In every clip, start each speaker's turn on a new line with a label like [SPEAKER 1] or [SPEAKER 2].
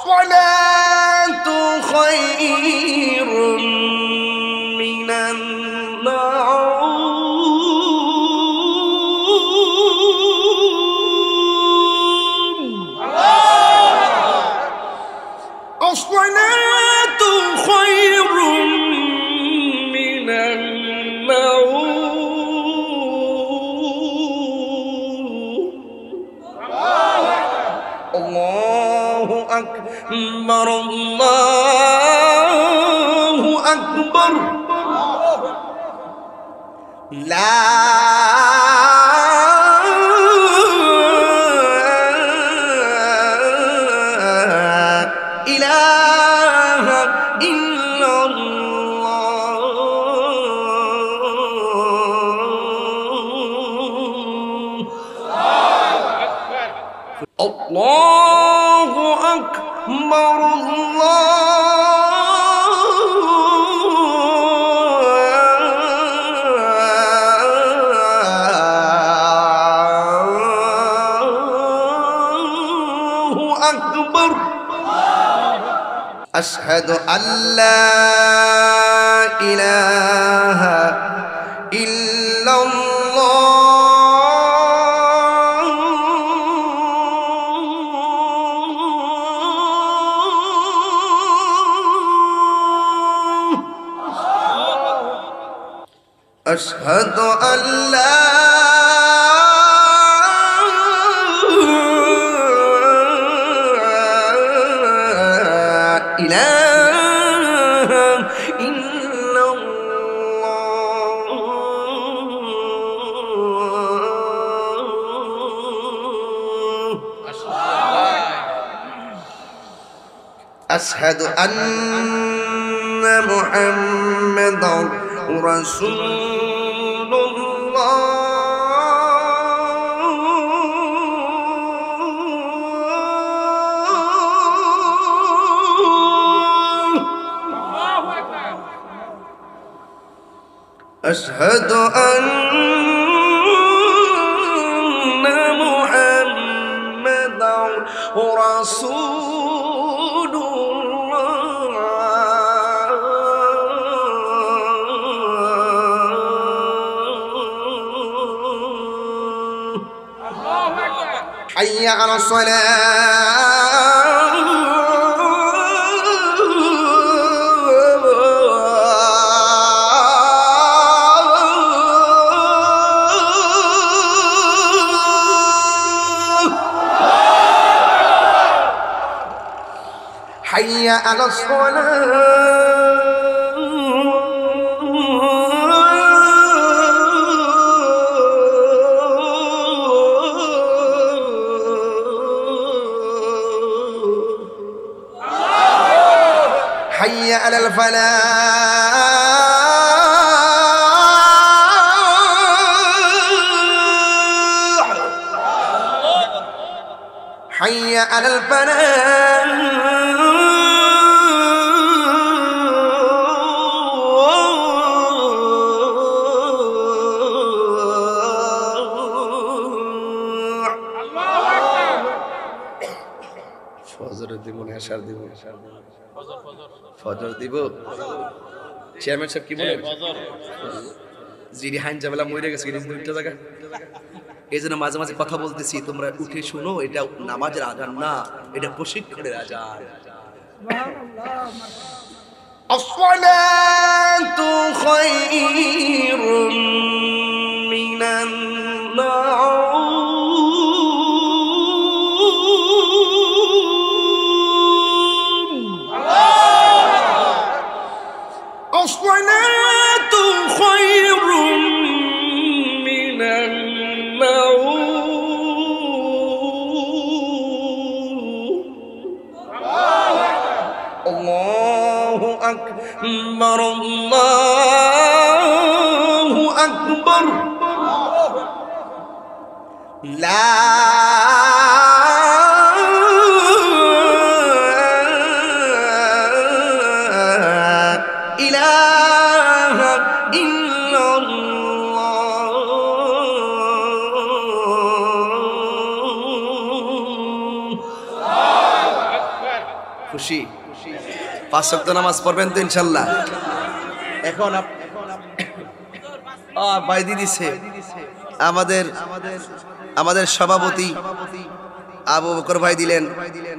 [SPEAKER 1] الصلاة خير من النوم. الصلاة خير من النوم. الله أكبر الله أكبر لا إله إلا الله. الله أكبر الله أكبر. أشهد أن لا إله إلا الله. أشهد أن لا إله إلا الله. أشهد أن محمدًا رسول الله. أشهد أن محمدًا رسول حي على الصلاة. حي على الصلاة. حي على الفلاح. حي على الفلاح. ফজর দিব না আশার দিব ফজর দিব চেয়ারম্যান সাহেব কি বলেন জিরি হাইন জামেলা মরে গেছে দুইটা জায়গা এইজন্য মাঝে মাঝে কথা বলতেছি তোমরা উঠে শুনো এটা নামাজের আজান না এটা প্রশিক্ষণের আজান আসসালাতু খায়রুম মিনান الصلاة خير من النوم. الله أكبر الله أكبر لا إله إلا الله. খুশি? 5 ওয়াক্ত নামাজ পড়বেন তো ইনশাআল্লাহ? এখন বাইদি দিছে আমাদের সভাপতি আবু বকর ভাই দিলেন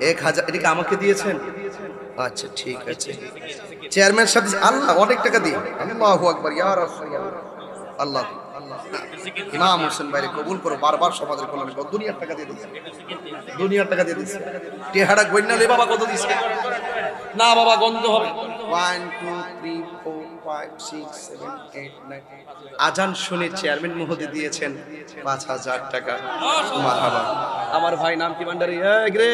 [SPEAKER 1] 1000। এটা কি আমাকে দিয়েছেন? আচ্ছা ঠিক আছে। চেয়ারম্যান সাহেব আল্লাহ অনেক টাকা দিয়ে, আল্লাহু আকবার, ইয়া রাসূলুল্লাহ, আল্লাহ ইমাম হোসেন ভাইরে কবুল করো, বারবার সমাজের কল্যাণে দুনিয়ার টাকা দিয়ে দিচ্ছে, দুনিয়ার টাকা দিয়ে দিচ্ছে। টেহাড়া গইনা লে বাবা কত দিছে? না বাবা গন্ধ হবে। 1 2 3 4 5 6 7 8 9। আজান শুনে চেয়ারম্যান মহোদয় দিয়েছেন 5000 টাকা। মারহাবা। আমার ভাই নাম কি ভান্ডারি? এই রে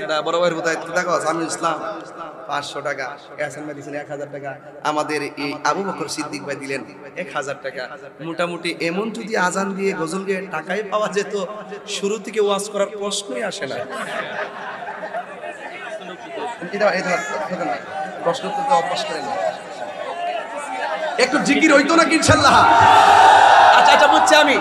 [SPEAKER 1] এটা বড় ভাইয়ের বোধহয় দেখো আমি ইসলাম 500 টাকা। এহসান ভাই দিয়েছেন 1000 টাকা। আমাদের এই আবু বকর সিদ্দিক ভাই দিলেন 1000 টাকা। মোটামুটি এমন যদি আজান দিয়ে গজল গেয়ে টাকাই পাওয়া যেত, শুরু থেকে ওয়াজ করার প্রশ্নই আসে না। প্রশ্ন তো অভ্যাস করেন না, একটু জিকির হইতো নাকি ইনশাআল্লাহ? আচ্ছা বুঝছি আমি।